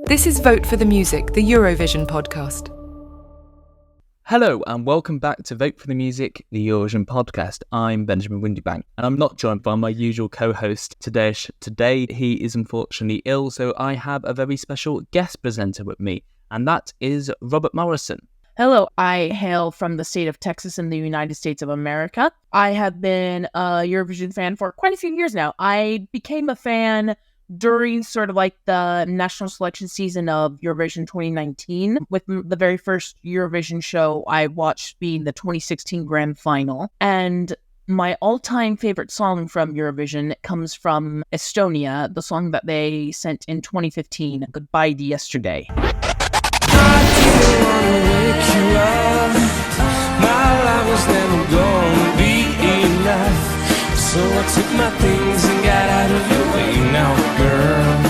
This is Vote for the Music, the Eurovision podcast. Hello and welcome back to Vote for the Music, the Eurovision podcast. I'm Benjamin Windybank and I'm not joined by my usual co-host Tadesh. Today he is unfortunately ill, so I have a very special guest presenter with me, and that is Robert Morrison. Hello, I hail from the state of Texas in the United States of America. I have been a Eurovision fan for quite a few years now. I became a fan during sort of like the national selection season of Eurovision 2019, with the very first Eurovision show I watched being the 2016 grand final. And my all-time favorite song from Eurovision comes from Estonia, the song that they sent in 2015, Goodbye to Yesterday. I didn't wanna wake you up. My life was never gonna be enough. So I took my things and got out of your way now, girl.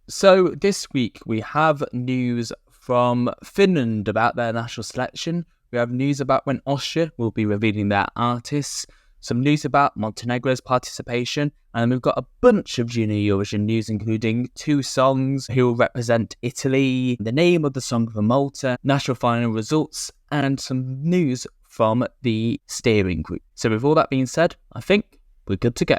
So this week we have news from Finland about their national selection. We have news about when Austria will be revealing their artists. Some news about Montenegro's participation. And we've got a bunch of Junior Eurovision news, including 2 songs who will represent Italy, the name of the song for Malta, national final results, and some news from the steering group. So with all that being said, I think we're good to go.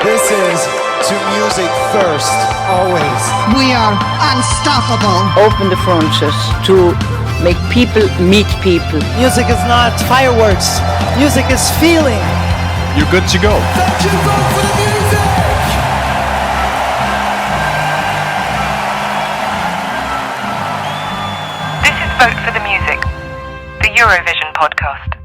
This is to music first, always. We are unstoppable. Open the frontiers to make people meet people. Music is not fireworks. Music is feeling. You're good to go. Thank you, vote for the music! This is Vote for the Music, the Eurovision podcast.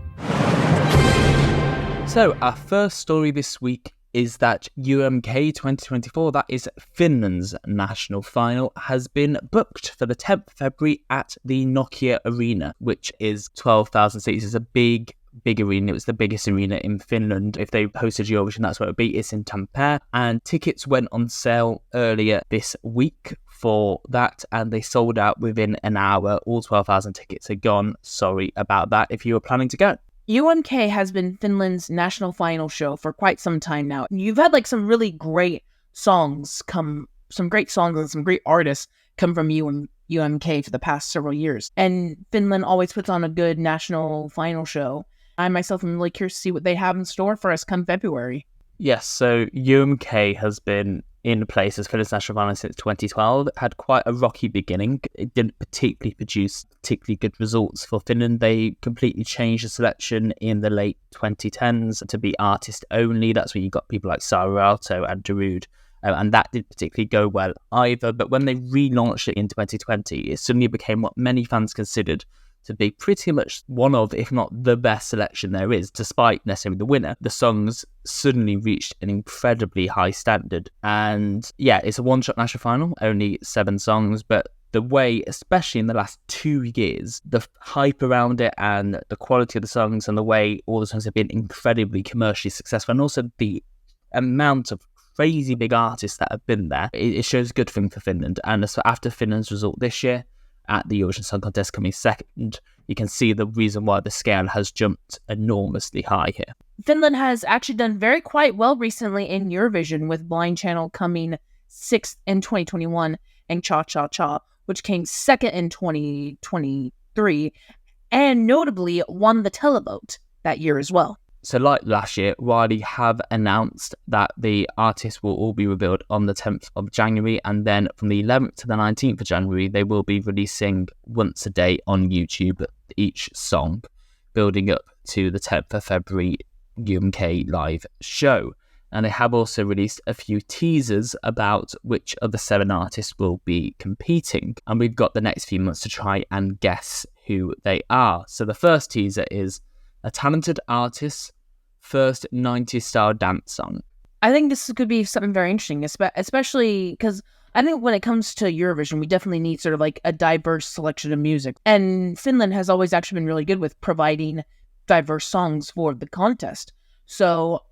So our first story this week is that UMK 2024, that is Finland's national final, has been booked for the 10th of February at the Nokia Arena, which is 12,000 seats. It's a big arena. It was the biggest arena in Finland. If they hosted Eurovision, that's where it would be. It's in Tampere, and tickets went on sale earlier this week for that, and they sold out within an hour. All 12,000 tickets are gone. Sorry about that if you were planning to go. UMK has been Finland's national final show for quite some time now. You've had like some really great songs and some great artists come from UMK for the past several years. And Finland always puts on a good national final show. I myself am really curious to see what they have in store for us come February. Yes, so UMK has been in place as Finland's national final since 2012. It had quite a rocky beginning. It didn't particularly produce particularly good results for Finland. They completely changed the selection in the late 2010s to be artist only. That's where you got people like Sara Aalto and Darude. And that didn't particularly go well either. But when they relaunched it in 2020, it suddenly became what many fans considered to be pretty much one of, if not the best selection there is, despite necessarily the winner. The songs suddenly reached an incredibly high standard. And yeah, it's a one-shot national final, only 7 songs, but the way, especially in the last 2 years, the hype around it and the quality of the songs and the way all the songs have been incredibly commercially successful, and also the amount of crazy big artists that have been there, it shows a good thing for Finland. And so after Finland's result this year, at the Eurovision Song Contest coming second, you can see the reason why the scale has jumped enormously high here. Finland has actually done quite well recently in Eurovision, with Blind Channel coming 6th in 2021 and Cha Cha Cha, which came 2nd in 2023, and notably won the televote that year as well. So like last year, Wiley have announced that the artists will all be revealed on the 10th of January, and then from the 11th to the 19th of January, they will be releasing once a day on YouTube each song, building up to the 10th of February UMK live show. And they have also released a few teasers about which of the 7 artists will be competing. And we've got the next few months to try and guess who they are. So the first teaser is a talented artist's first 90s style dance song. I think this could be something very interesting, especially because I think when it comes to Eurovision, we definitely need sort of like a diverse selection of music. And Finland has always actually been really good with providing diverse songs for the contest. So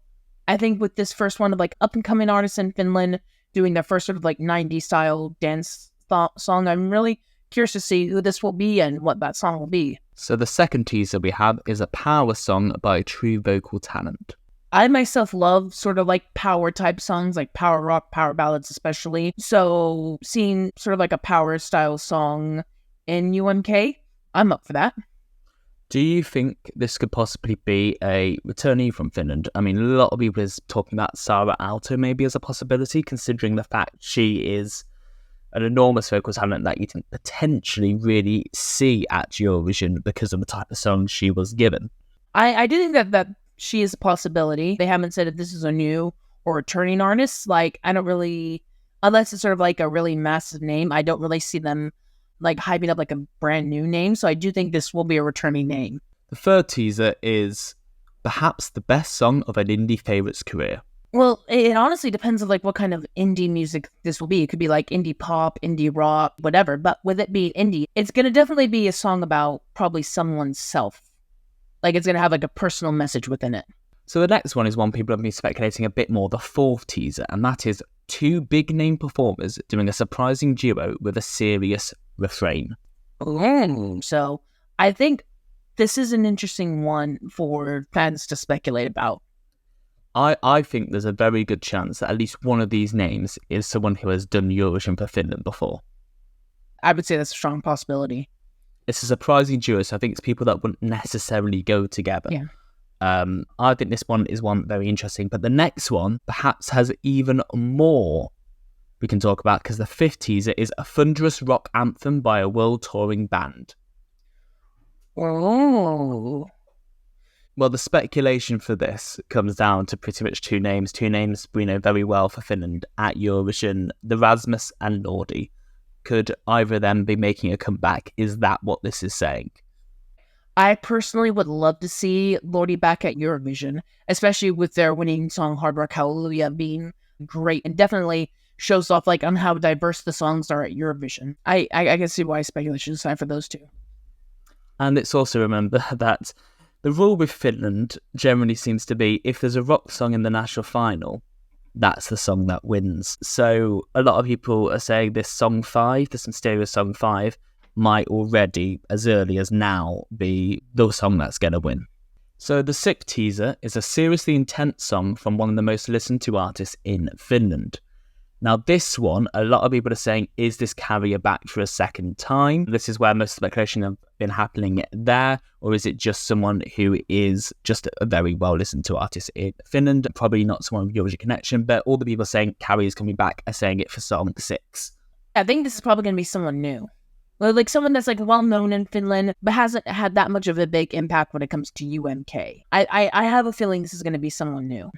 I think with this first one of like up and coming artists in Finland doing their first sort of like 90s style dance song, I'm really curious to see who this will be and what that song will be. So the second teaser we have is a power song by true vocal talent. I myself love sort of like power type songs, like power rock, power ballads especially. So seeing sort of like a power style song in UMK, I'm up for that. Do you think this could possibly be a returnee from Finland? I mean, a lot of people is talking about Sara Aalto maybe as a possibility, considering the fact she is an enormous vocal talent that you can potentially really see at Eurovision because of the type of song she was given. I do think that she is a possibility. They haven't said if this is a new or returning artist. Like, I don't really, unless it's sort of like a really massive name, I don't really see them like hyping up like a brand new name. So I do think this will be a returning name. The third teaser is perhaps the best song of an indie favourite's career. Well, it honestly depends on like what kind of indie music this will be. It could be like indie pop, indie rock, whatever. But with it being indie, it's going to definitely be a song about probably someone's self. Like, it's going to have like a personal message within it. So the next one is one people have been speculating a bit more, the fourth teaser, and that is two big name performers doing a surprising duo with a serious refrain. So I think this is an interesting one for fans to speculate about. I think there's a very good chance that at least one of these names is someone who has done Eurovision for Finland before. I would say that's a strong possibility. It's a surprising duo, so I think it's people that wouldn't necessarily go together. Yeah. I think this one is one very interesting, but the next one perhaps has even more we can talk about, because the fifth teaser is a thunderous rock anthem by a world touring band. Oh. Well, the speculation for this comes down to pretty much two names we know very well for Finland at Eurovision, the Rasmus and Lordi. Could either of them be making a comeback? Is that what this is saying? I personally would love to see Lordi back at Eurovision, especially with their winning song Hard Rock Hallelujah being great, and definitely shows off like on how diverse the songs are at Eurovision. I can see why speculation is time for those two. And it's also remember that the rule with Finland generally seems to be if there's a rock song in the national final, that's the song that wins. So a lot of people are saying this song 5, this Mysterious Song 5, might already, as early as now, be the song that's going to win. So the sixth teaser is a seriously intense song from one of the most listened to artists in Finland. Now this one, a lot of people are saying, is this Carrier back for a second time? This is where most speculation have been happening there, or is it just someone who is just a very well listened to artist in Finland? Probably not someone with Eurovision connection, but all the people saying Carrier's coming back are saying it for song 6. I think this is probably going to be someone new. Like someone that's like well known in Finland, but hasn't had that much of a big impact when it comes to UMK. I have a feeling this is going to be someone new.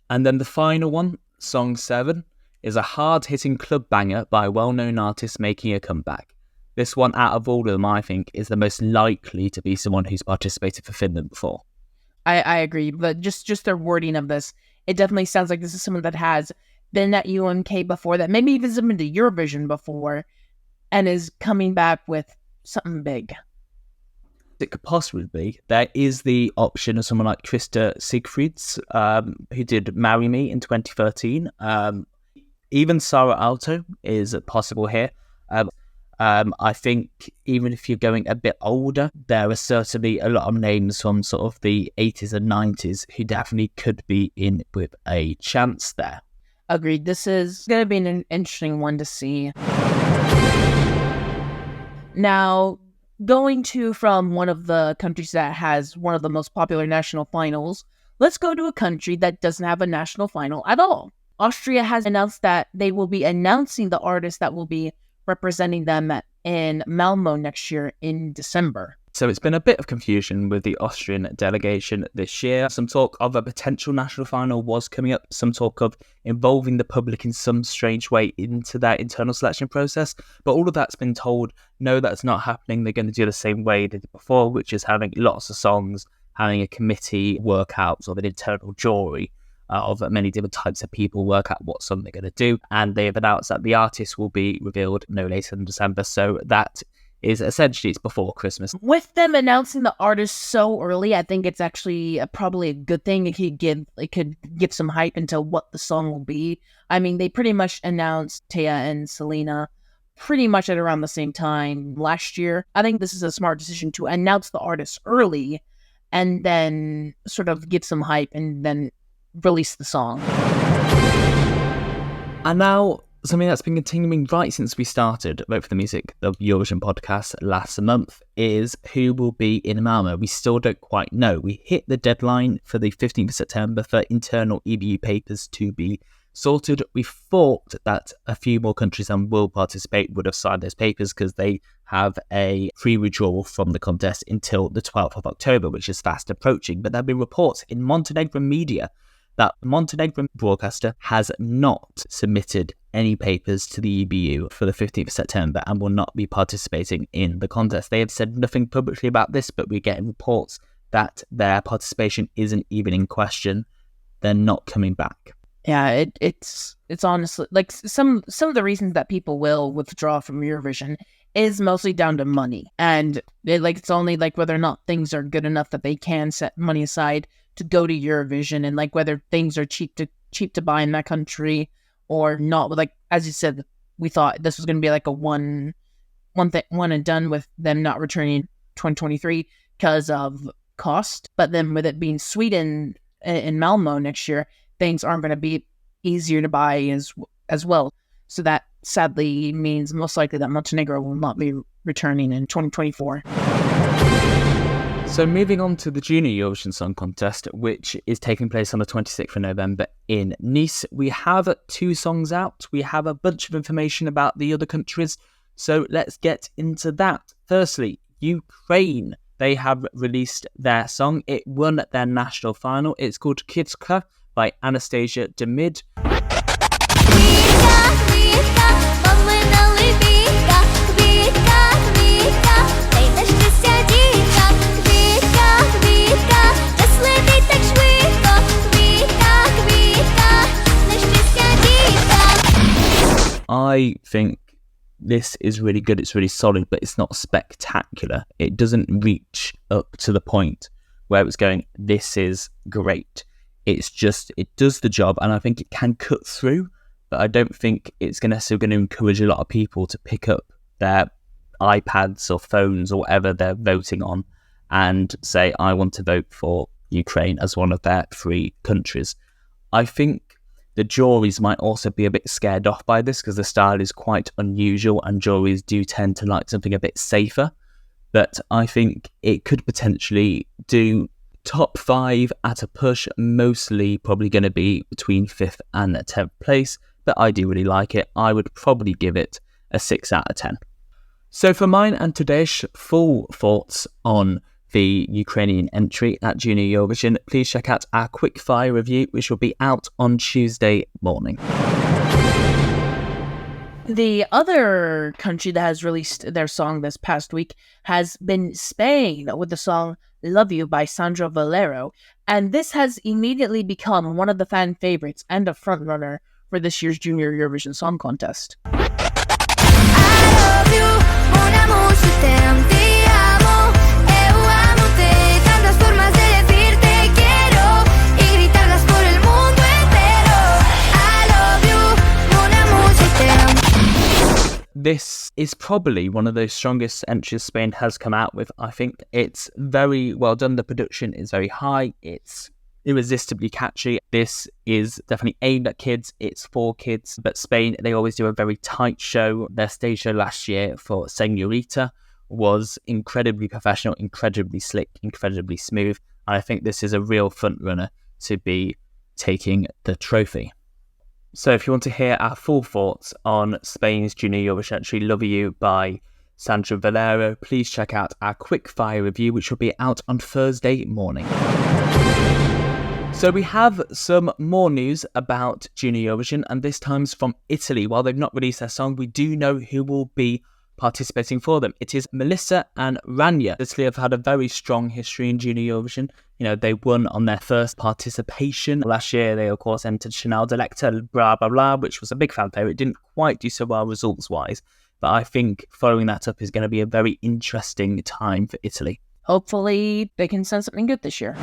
And then the final one, song 7, is a hard-hitting club banger by a well-known artist making a comeback. This one, out of all of them, I think, is the most likely to be someone who's participated for Finland before. I agree, but just their wording of this, it definitely sounds like this is someone that has been at UMK before, that maybe even been to Eurovision before, and is coming back with something big. It could possibly be. There is the option of someone like Krista Sigfrids, who did Marry Me in 2013. Even Sara Aalto is possible here. I think even if you're going a bit older, there are certainly a lot of names from sort of the 80s and 90s who definitely could be in with a chance there. Agreed. This is going to be an interesting one to see. Now, going to from one of the countries that has one of the most popular national finals, let's go to a country that doesn't have a national final at all. Austria has announced that they will be announcing the artist that will be representing them in Malmö next year in December. So it's been a bit of confusion with the Austrian delegation this year. Some talk of a potential national final was coming up. Some talk of involving the public in some strange way into their internal selection process. But all of that's been told, no, that's not happening. They're going to do the same way they did before, which is having lots of songs, having a committee work out sort of an internal jury of many different types of people work out what song they're going to do. And they've announced that the artist will be revealed no later than December. So that is essentially, it's before Christmas. With them announcing the artist so early, I think it's actually probably a good thing. It could give some hype into what the song will be. I mean, they pretty much announced Taya and Selena pretty much at around the same time last year. I think this is a smart decision to announce the artist early, and then sort of give some hype and then release the song. And now, something that's been continuing right since we started Vote for the Music, the Eurovision podcast last month, is who will be in Malmö. We still don't quite know. We hit the deadline for the 15th of September for internal EBU papers to be sorted. We thought that a few more countries that will participate would have signed those papers because they have a free withdrawal from the contest until the 12th of October, which is fast approaching. But there have been reports in Montenegro media that Montenegrin broadcaster has not submitted any papers to the EBU for the 15th of September and will not be participating in the contest. They have said nothing publicly about this, but we're getting reports that their participation isn't even in question. They're not coming back. Yeah, it's honestly like some of the reasons that people will withdraw from Eurovision is mostly down to money, and it's only like whether or not things are good enough that they can set money aside to go to Eurovision, and like whether things are cheap to buy in that country or not. Like as you said, we thought this was going to be like a one and done with them not returning 2023 because of cost, but then with it being Sweden in Malmö next year, things aren't going to be easier to buy as well. So that sadly means most likely that Montenegro will not be returning in 2024. So moving on to the Junior Eurovision Song Contest, which is taking place on the 26th of November in Nice. We have 2 songs out. We have a bunch of information about the other countries. So let's get into that. Firstly, Ukraine. They have released their song. It won their national final. It's called Quickfire by Anastasia Demid. I think this is really good. It's really solid, but it's not spectacular. It doesn't reach up to the point where it's going, this is great. It's just, it does the job, and I think it can cut through, but I don't think it's necessarily going to encourage a lot of people to pick up their iPads or phones or whatever they're voting on and say, I want to vote for Ukraine as one of their 3 countries. I think the juries might also be a bit scared off by this because the style is quite unusual and juries do tend to like something a bit safer. But I think it could potentially do top 5 at a push, mostly probably going to be between 5th and 10th place. But I do really like it. I would probably give it a 6 out of 10. So for mine and today's full thoughts on the Ukrainian entry at Junior Eurovision, please check out our Quickfire Review, which will be out on Tuesday morning. The other country that has released their song this past week has been Spain with the song Love You by Sandro Valero, and this has immediately become one of the fan favorites and a frontrunner for this year's Junior Eurovision Song Contest. This is probably one of the strongest entries Spain has come out with. I think it's very well done. The production is very high. It's irresistibly catchy. This is definitely aimed at kids. It's for kids. But Spain, they always do a very tight show. Their stage show last year for Señorita was incredibly professional, incredibly slick, incredibly smooth. And I think this is a real front runner to be taking the trophy. So if you want to hear our full thoughts on Spain's Junior Eurovision entry, Love You by Sandro Valero, please check out our Quickfire Review, which will be out on Thursday morning. So we have some more news about Junior Eurovision, and this time's from Italy. While they've not released their song, we do know who will be participating for them. It is Melissa and Rania. Italy have had a very strong history in Junior Eurovision. You know, they won on their first participation. Last year, they, of course, entered Chanel Delecta, blah, blah, blah, which was a big fan favourite. It didn't quite do so well results-wise, but I think following that up is going to be a very interesting time for Italy. Hopefully, they can send something good this year.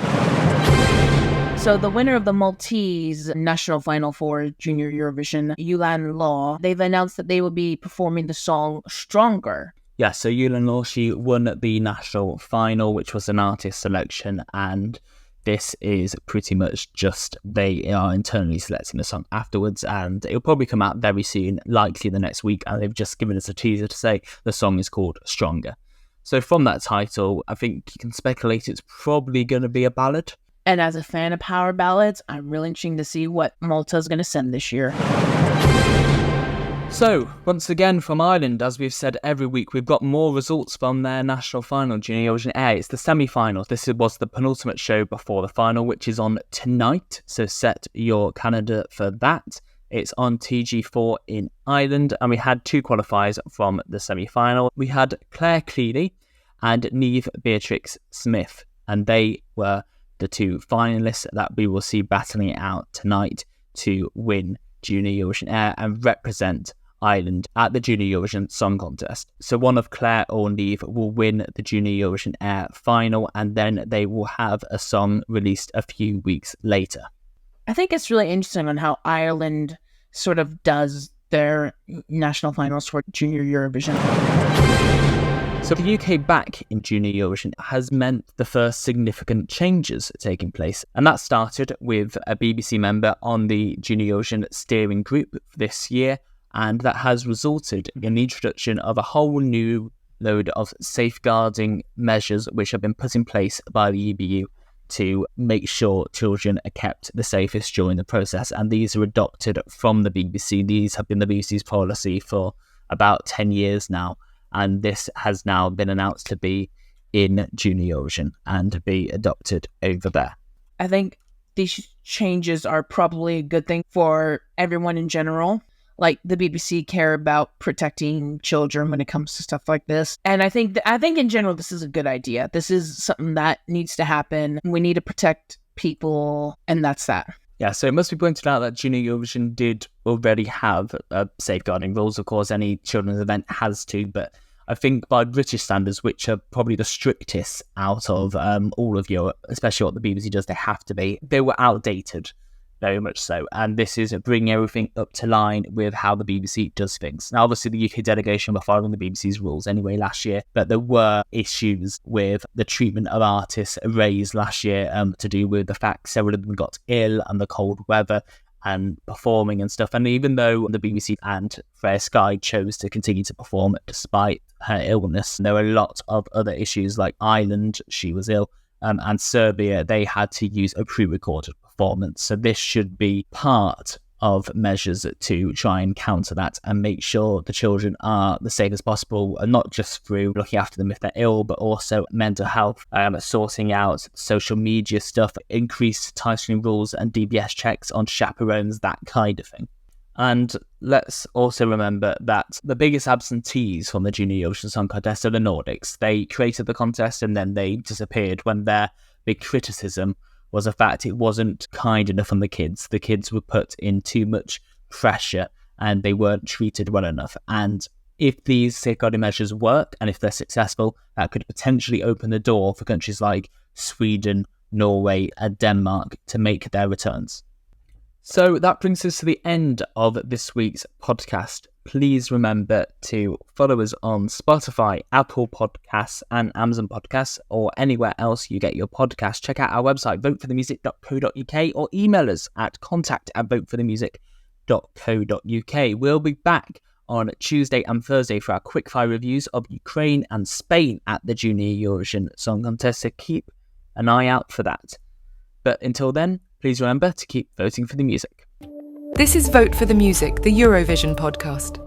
So the winner of the Maltese national final for Junior Eurovision, Yulan Law, they've announced that they will be performing the song Stronger Yeah, so Yulan she won the national final, which was an artist selection, and this is pretty much just they are internally selecting the song afterwards, and it'll probably come out very soon, likely the next week, and they've just given us a teaser to say the song is called Stronger. So from that title, I think you can speculate it's probably going to be a ballad. And as a fan of power ballads, I'm really interested to see what Malta's going to send this year. So, once again from Ireland, as we've said every week, we've got more results from their national final, Junior Eurovision Air. It's the semi-finals. This was the penultimate show before the final, which is on tonight, so set your calendar for that. It's on TG4 in Ireland, and we had 2 qualifiers from the semi-final. We had Claire Cleary and Niamh Beatrix Smith, and they were the 2 finalists that we will see battling it out tonight to win Junior Eurovision Air and represent Ireland at the Junior Eurovision Song Contest. So one of Claire or Niamh will win the Junior Eurovision Air final, and then they will have a song released a few weeks later. I think it's really interesting on how Ireland sort of does their national finals for Junior Eurovision. So the UK back in Junior Eurovision has meant the first significant changes taking place, and that started with a BBC member on the Junior Eurovision steering group this year, and that has resulted in the introduction of a whole new load of safeguarding measures which have been put in place by the EBU to make sure children are kept the safest during the process, and these are adopted from the BBC. These have been the BBC's policy for about 10 years now, and this has now been announced to be in Junior Eurovision and to be adopted over there. I think these changes are probably a good thing for everyone in general. Like, the BBC care about protecting children when it comes to stuff like this. And I think in general, this is a good idea. This is something that needs to happen. We need to protect people, and that's that. Yeah, so it must be pointed out that Junior Eurovision did already have safeguarding rules. Of course, any children's event has to, but I think by British standards, which are probably the strictest out of all of Europe, especially what the BBC does, they have to be. They were outdated, very much so. And this is bringing everything up to line with how the BBC does things. Now, obviously, the UK delegation were following the BBC's rules anyway last year, but there were issues with the treatment of artists raised last year to do with the fact several of them got ill and the cold weather and performing and stuff. And even though the BBC and Freya Sky chose to continue to perform despite her illness, there were a lot of other issues, like Ireland, she was ill, and Serbia, they had to use a pre-recorded performance. So this should be part of measures to try and counter that and make sure the children are the safest possible, and not just through looking after them if they're ill, but also mental health, sorting out social media stuff, increased titling rules and DBS checks on chaperones, that kind of thing. And let's also remember that the biggest absentees from the Junior Eurovision Song Contest are the Nordics. They created the contest and then they disappeared when their big criticism was the fact it wasn't kind enough on the kids. The kids were put in too much pressure and they weren't treated well enough. And if these safeguarding measures work and if they're successful, that could potentially open the door for countries like Sweden, Norway and Denmark to make their returns. So that brings us to the end of this week's podcast. Please remember to follow us on Spotify, Apple Podcasts and Amazon Podcasts, or anywhere else you get your podcasts. Check out our website, voteforthemusic.co.uk, or email us at contact@voteforthemusic.co.uk. We'll be back on Tuesday and Thursday for our quickfire reviews of Ukraine and Spain at the Junior Eurovision Song Contest, so keep an eye out for that. But until then, please remember to keep voting for the music. This is Vote for the Music, the Eurovision podcast.